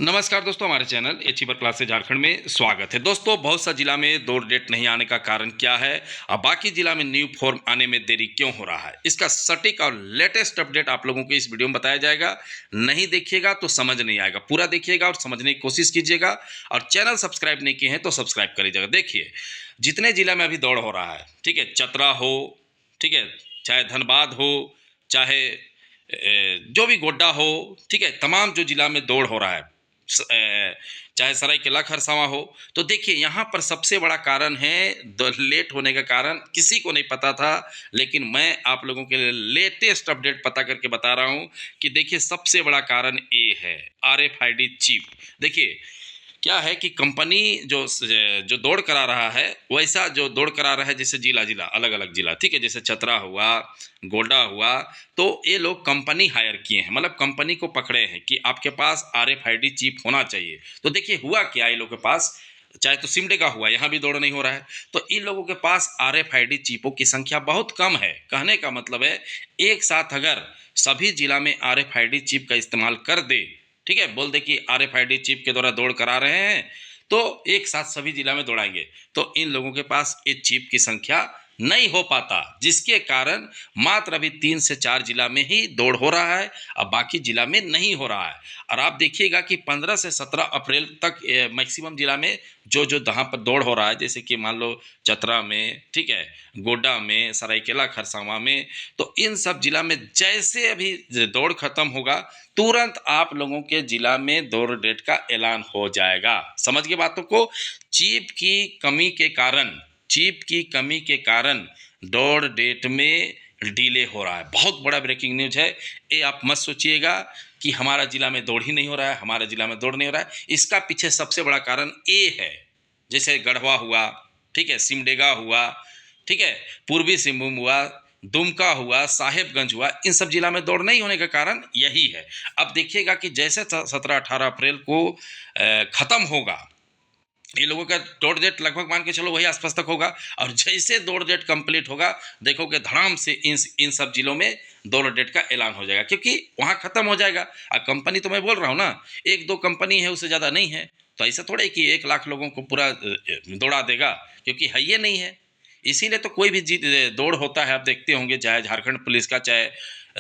नमस्कार दोस्तों, हमारे चैनल एचीवर क्लासेस झारखंड में स्वागत है। दोस्तों, बहुत सा जिला में दौड़ डेट नहीं आने का कारण क्या है और बाकी जिला में न्यू फॉर्म आने में देरी क्यों हो रहा है, इसका सटीक और लेटेस्ट अपडेट आप लोगों को इस वीडियो में बताया जाएगा। नहीं देखिएगा तो समझ नहीं आएगा, पूरा देखिएगा और समझने की कोशिश कीजिएगा। और चैनल सब्सक्राइब नहीं किए हैं तो सब्सक्राइब कर लीजिएगा। देखिए, जितने जिला में अभी दौड़ हो रहा है, ठीक है, चतरा हो, ठीक है, चाहे धनबाद हो, चाहे जो भी गोड्डा हो, ठीक है, तमाम जो जिला में दौड़ हो रहा है, चाहे सरायकेला खरसावां हो, तो देखिए यहाँ पर सबसे बड़ा कारण है लेट होने का कारण किसी को नहीं पता था, लेकिन मैं आप लोगों के लिए लेटेस्ट अपडेट पता करके बता रहा हूँ कि देखिए सबसे बड़ा कारण ये है RFID चिप। देखिए क्या है कि कंपनी जो जो दौड़ करा रहा है, वैसा जो दौड़ करा रहा है, जैसे जिला जिला अलग अलग जिला, ठीक है, जैसे चतरा हुआ, गोड्डा हुआ, तो ये लोग कंपनी हायर किए हैं, मतलब कंपनी को पकड़े हैं कि आपके पास RFID चिप होना चाहिए। तो देखिए हुआ क्या, ये लोग के पास चाहे तो सिमडेगा हुआ, यहाँ भी दौड़ नहीं हो रहा है, तो इन लोगों के पास RFID चिपों की संख्या बहुत कम है। कहने का मतलब है एक साथ अगर सभी जिला में RFID चिप का इस्तेमाल कर दे, ठीक है, बोल दे कि RFID चिप के द्वारा दौड़ करा रहे हैं, तो एक साथ सभी जिला में दौड़ाएंगे, तो इन लोगों के पास इस चिप की संख्या नहीं हो पाता, जिसके कारण मात्र अभी 3 से 4 जिला में ही दौड़ हो रहा है, अब बाकी जिला में नहीं हो रहा है। और आप देखिएगा कि 15 से 17 अप्रैल तक मैक्सिमम जिला में जो जो जहाँ पर दौड़ हो रहा है, जैसे कि मान लो चतरा में, ठीक है, गोड्डा में, सरायकेला खरसावां में, तो इन सब जिला में जैसे अभी दौड़ खत्म होगा, तुरंत आप लोगों के जिला में दौड़ डेट का ऐलान हो जाएगा। समझ गए बातों को। चिप की कमी के कारण दौड़ डेट में डिले हो रहा है। बहुत बड़ा ब्रेकिंग न्यूज है ये। आप मत सोचिएगा कि हमारा जिला में दौड़ ही नहीं हो रहा है, हमारे जिला में दौड़ नहीं हो रहा है। इसका पीछे सबसे बड़ा कारण ये है, जैसे गढ़वा हुआ, ठीक है, सिमडेगा हुआ, ठीक है, पूर्वी सिंहभूम हुआ, दुमका हुआ, साहेबगंज हुआ, इन सब जिला में दौड़ नहीं होने का कारण यही है। अब देखिएगा कि जैसे 17-18 अप्रैल को खत्म होगा, ये लोगों का दौड़ डेट लगभग मान के चलो वही आसपास तक होगा, और जैसे दौड़ डेट कंप्लीट होगा, देखोगे धड़ाम से इन सब जिलों में दौड़ डेट का ऐलान हो जाएगा, क्योंकि वहाँ खत्म हो जाएगा। और कंपनी तो मैं बोल रहा हूँ ना, 1-2 कंपनी है, उससे ज़्यादा नहीं है, तो ऐसा थोड़े कि 1 लाख लोगों को पूरा दौड़ा देगा, क्योंकि है ये नहीं है। इसीलिए तो कोई भी दौड़ होता है, आप देखते होंगे, चाहे झारखंड पुलिस का, चाहे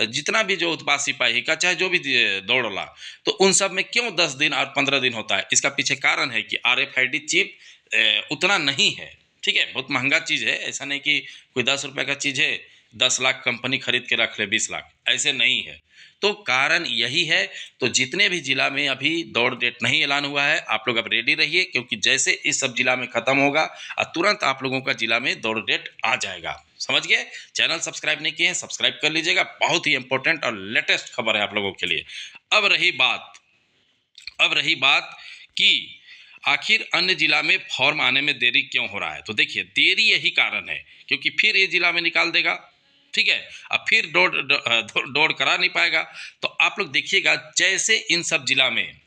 जितना भी जो उत्पाद सिपाही का, चाहे जो भी दौड़ ला, तो उन सब में क्यों 10 दिन और 15 दिन होता है? इसका पीछे कारण है कि RFID चिप उतना नहीं है, ठीक है, बहुत महंगा चीज़ है। ऐसा नहीं कि कोई 10 रुपये का चीज़ है, 10 लाख कंपनी खरीद के रख ले, 20 लाख, ऐसे नहीं है। तो कारण यही है। तो जितने भी जिला में अभी दौड़ डेट नहीं ऐलान हुआ है, आप लोग अब रेडी रहिए, क्योंकि जैसे इस सब जिला में खत्म होगा और तुरंत आप लोगों का जिला में दौड़ डेट आ जाएगा। समझ गए? चैनल सब्सक्राइब नहीं किए हैं, सब्सक्राइब कर लीजिएगा। बहुत ही इंपॉर्टेंट और लेटेस्ट खबर है आप लोगों के लिए। अब रही बात कि आखिर अन्य जिला में फॉर्म आने में देरी क्यों हो रहा है, तो देखिए देरी यही कारण है, क्योंकि फिर ये जिला में निकाल देगा, ठीक है, अब फिर दौड़ करा नहीं पाएगा। तो आप लोग देखिएगा, जैसे इन सब जिला में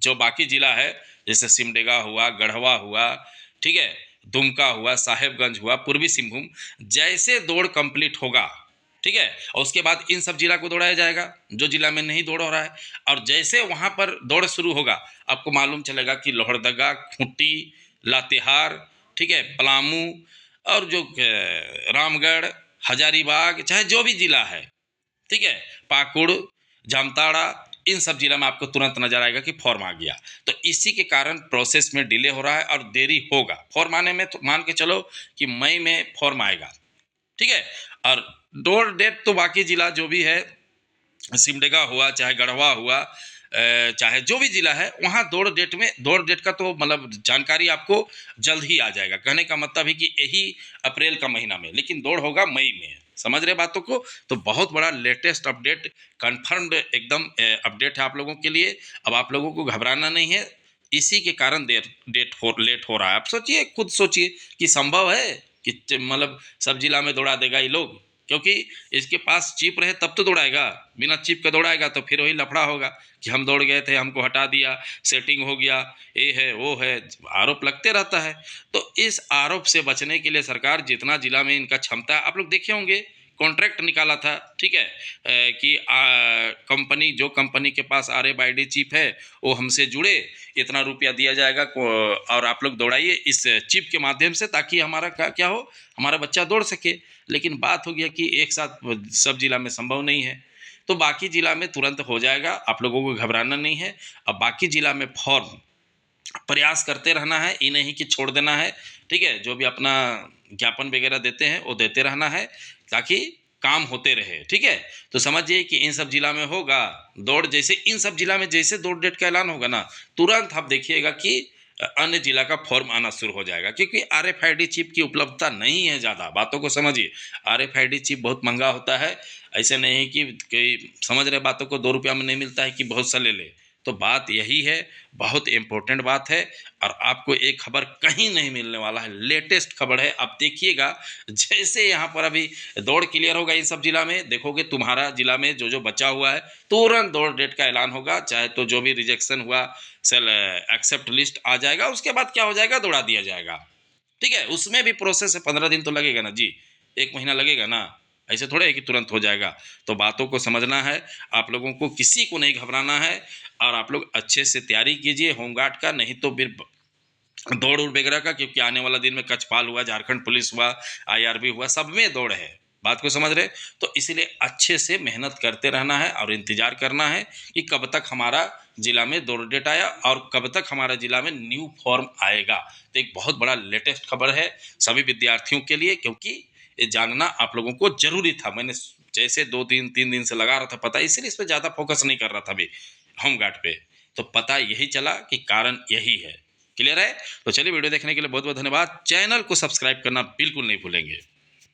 जो बाकी जिला है, जैसे सिमडेगा हुआ, गढ़वा हुआ, ठीक है, दुमका हुआ, साहेबगंज हुआ, पूर्वी सिंहभूम, जैसे दौड़ कंप्लीट होगा, ठीक है, और उसके बाद इन सब जिला को दौड़ाया जाएगा जो जिला में नहीं दौड़ हो रहा है। और जैसे वहाँ पर दौड़ शुरू होगा, आपको मालूम चलेगा कि लोहरदगा, खूंटी, लातेहार, ठीक है, पलामू, और जो रामगढ़, हजारीबाग, चाहे जो भी जिला है, ठीक है, पाकुड़, जामताड़ा, इन सब जिला में आपको तुरंत नजर आएगा कि फॉर्म आ गया। तो इसी के कारण प्रोसेस में डिले हो रहा है और देरी होगा फॉर्म आने में। तो मान के चलो कि मई में फॉर्म आएगा, ठीक है, और दौड़ डेट तो बाकी जिला जो भी है, सिमडेगा हुआ, चाहे गढ़वा हुआ, चाहे जो भी जिला है, वहाँ दौड़ डेट का तो मतलब जानकारी आपको जल्द ही आ जाएगा। कहने का मतलब है कि यही अप्रैल का महीना में, लेकिन दौड़ होगा मई में। समझ रहे बातों को? तो बहुत बड़ा लेटेस्ट अपडेट, कंफर्म्ड एकदम अपडेट है आप लोगों के लिए। अब आप लोगों को घबराना नहीं है, इसी के कारण लेट हो रहा है। आप सोचिए, खुद सोचिए कि संभव है कि मतलब सब जिला में दौड़ा देगा ये लोग? क्योंकि इसके पास चिप रहे तब तो दौड़ाएगा, बिना चिप के दौड़ाएगा तो फिर वही लफड़ा होगा कि हम दौड़ गए थे, हमको हटा दिया, सेटिंग हो गया, ये है वो है, आरोप लगते रहता है। तो इस आरोप से बचने के लिए सरकार जितना जिला में इनका क्षमता है, आप लोग देखे होंगे कॉन्ट्रैक्ट निकाला था, ठीक है, कि कंपनी जो कंपनी के पास RFID चिप है वो हमसे जुड़े, इतना रुपया दिया जाएगा और आप लोग दौड़ाइए इस चिप के माध्यम से, ताकि हमारा क्या हो, हमारा बच्चा दौड़ सके। लेकिन बात हो गया कि एक साथ सब जिला में संभव नहीं है, तो बाकी जिला में तुरंत हो जाएगा, आप लोगों को घबराना नहीं है। अब बाकी जिला में फॉर्म प्रयास करते रहना है, ये नहीं कि छोड़ देना है, ठीक है। जो भी अपना ज्ञापन वगैरह देते हैं वो देते रहना है, ताकि काम होते रहे, ठीक है। तो समझिए कि इन सब जिला में होगा दौड़, जैसे इन सब जिला में जैसे दौड़ डेट का ऐलान होगा ना, तुरंत आप देखिएगा कि अन्य जिला का फॉर्म आना शुरू हो जाएगा, क्योंकि RFID चिप की उपलब्धता नहीं है ज़्यादा, बातों को समझिए। RFID चिप बहुत महंगा होता है, ऐसे नहीं कि समझ रहे बातों को, 2 रुपया में नहीं मिलता है कि बहुत सा ले ले। तो बात यही है, बहुत इम्पोर्टेंट बात है, और आपको एक खबर कहीं नहीं मिलने वाला है, लेटेस्ट खबर है। आप देखिएगा जैसे यहाँ पर अभी दौड़ क्लियर होगा इन सब जिला में, देखोगे तुम्हारा जिला में जो जो बचा हुआ है तुरंत दौड़ डेट का ऐलान होगा, चाहे तो जो भी रिजेक्शन हुआ सेल एक्सेप्ट लिस्ट आ जाएगा, उसके बाद क्या हो जाएगा, दौड़ा दिया जाएगा, ठीक है। उसमें भी प्रोसेस है, 15 दिन तो लगेगा ना जी, 1 महीना लगेगा ना, ऐसे थोड़े है कि तुरंत हो जाएगा। तो बातों को समझना है, आप लोगों को किसी को नहीं घबराना है, और आप लोग अच्छे से तैयारी कीजिए होमगार्ड का, नहीं तो फिर दौड़ उड़ वगैरह का, क्योंकि आने वाला दिन में कचपाल हुआ, झारखंड पुलिस हुआ, IRB हुआ, सब में दौड़ है, बात को समझ रहे। तो इसीलिए अच्छे से मेहनत करते रहना है और इंतजार करना है कि कब तक हमारा जिला में दौड़ डेट आया और कब तक हमारा जिला में न्यू फॉर्म आएगा। तो एक बहुत बड़ा लेटेस्ट खबर है सभी विद्यार्थियों के लिए, क्योंकि ये जानना आप लोगों को जरूरी था। मैंने जैसे 2 दिन 3 दिन से लगा रहा था पता, इसीलिए इस पर ज़्यादा फोकस नहीं कर रहा था अभी होमगार्ड पे, तो पता यही चला कि कारण यही है। क्लियर है? तो चलिए, वीडियो देखने के लिए बहुत बहुत धन्यवाद। चैनल को सब्सक्राइब करना बिल्कुल नहीं भूलेंगे।